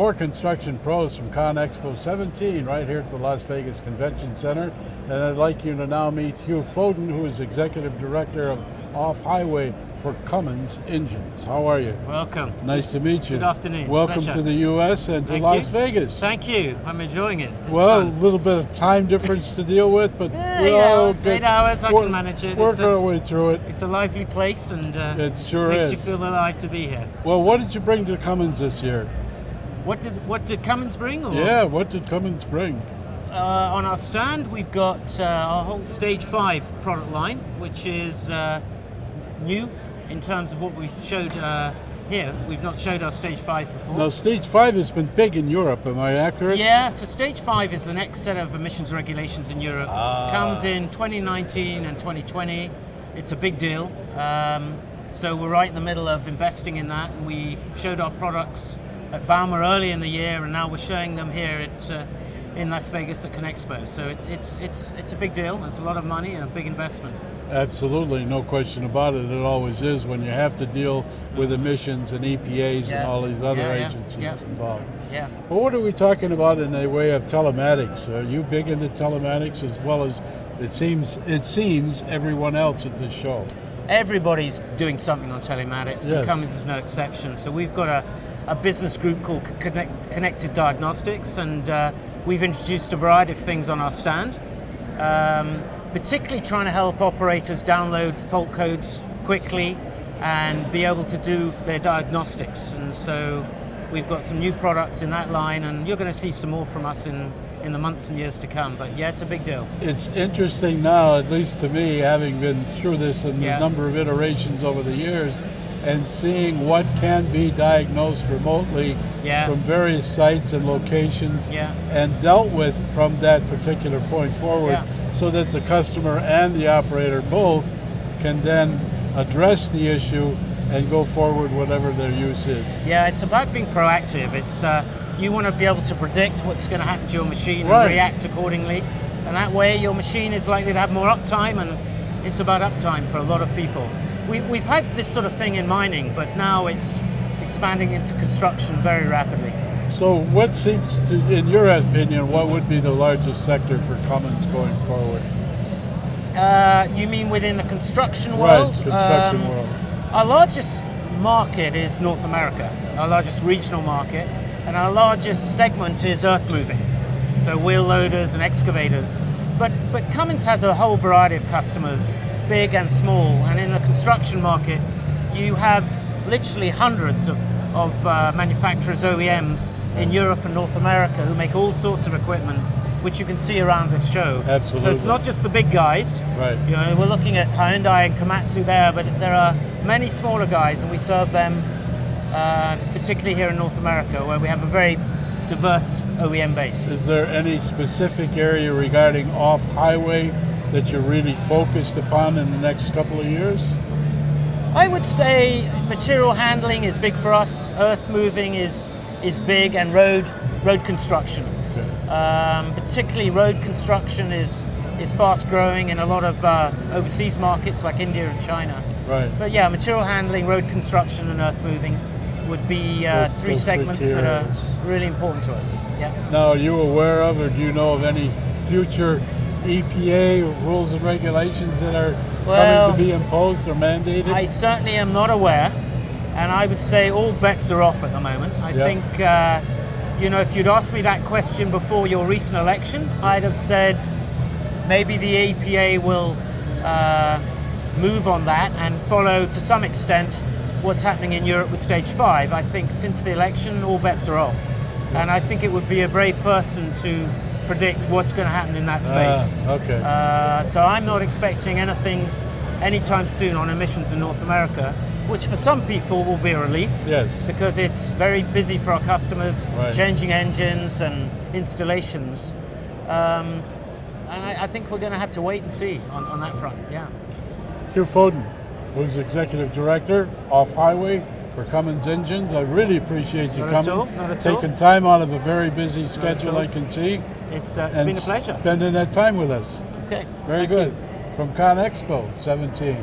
For construction pros from Con Expo 17 right here at the Las Vegas Convention Center. And I'd like you to now meet Hugh Foden, who is Executive Director of Off-Highway for Cummins Engines. How are you? Welcome. Nice to meet you. Good afternoon. Welcome Pleasure. to the U.S. and to Las Vegas. Thank you. I'm enjoying it. It's well, fun. A little bit of time difference to deal with, but yeah, 8 hours, I can manage it. Work our way through it. It's a lively place, and it sure makes is. you feel alive to be here. Well, what did you bring to Cummins this year? What did Cummins bring? Or? Yeah, what did Cummins bring? On our stand, we've got our whole Stage 5 product line, which is new in terms of what we showed here. We've not showed our Stage 5 before. Now, Stage 5 has been big in Europe, am I accurate? Yeah, so Stage 5 is the next set of emissions regulations in Europe. Comes in 2019 and 2020. It's a big deal. So we're right in the middle of investing in that, and we showed our products at Bauma early in the year, and now we're showing them here in Las Vegas at ConExpo. So it's a big deal. It's a lot of money and a big investment. Absolutely, no question about it. It always is when you have to deal with emissions and EPAs and all these other agencies involved. Yeah. Well, what are we talking about in the way of telematics? Are you big into telematics as well as it seems everyone else at this show? Everybody's doing something on telematics, and Yes. Cummins is no exception. So we've got a business group called Connected Diagnostics, and we've introduced a variety of things on our stand, particularly trying to help operators download fault codes quickly and be able to do their diagnostics. And so we've got some new products in that line, and you're going to see some more from us in the months and years to come. But yeah, it's a big deal. It's interesting now, at least to me, having been through this in a number of iterations over the years, and seeing what can be diagnosed remotely from various sites and locations and dealt with from that particular point forward, so that the customer and the operator both can then address the issue and go forward whatever their use is. Yeah, it's about being proactive. It's you want to be able to predict what's going to happen to your machine and react accordingly, and that way your machine is likely to have more uptime, and it's about uptime for a lot of people. We've had this sort of thing in mining, but now it's expanding into construction very rapidly. So what seems to, in your opinion, what would be the largest sector for Cummins going forward? You mean within the construction world? Right, construction world. Our largest market is North America, our largest regional market, and our largest segment is earth moving, so wheel loaders and excavators. But Cummins has a whole variety of customers, big and small, and in the construction market, you have literally hundreds of manufacturers, OEMs in Europe and North America who make all sorts of equipment, which you can see around this show. Absolutely. So it's not just the big guys. Right. You know, we're looking at Hyundai and Komatsu there, but there are many smaller guys, and we serve them, particularly here in North America, where we have a very diverse OEM base. Is there any specific area regarding off-highway that you're really focused upon in the next couple of years? I would say material handling is big for us, earth moving is big, and road construction. Okay. Particularly road construction is fast growing in a lot of overseas markets like India and China. Right. But yeah, material handling, road construction, and earth moving would be three segments that are really important to us. Yeah. Now, are you aware of, or do you know of any future EPA rules and regulations that are coming to be imposed or mandated? I certainly am not aware, and I would say all bets are off at the moment. I think, if you'd asked me that question before your recent election, I'd have said maybe the EPA will move on that and follow to some extent what's happening in Europe with Stage 5. I think since the election, all bets are off. And I think it would be a brave person to predict what's going to happen in that space. So I'm not expecting anything anytime soon on emissions in North America, which for some people will be a relief. Yes. Because it's very busy for our customers, changing engines and installations. And I think we're going to have to wait and see on that front, Hugh Foden, who's Executive Director, Off-Highway for Cummins Engines. I really appreciate you coming, taking time out of a very busy schedule, I can see. It's been a pleasure. Spending that time with us. Okay. Very good. From ConExpo 17.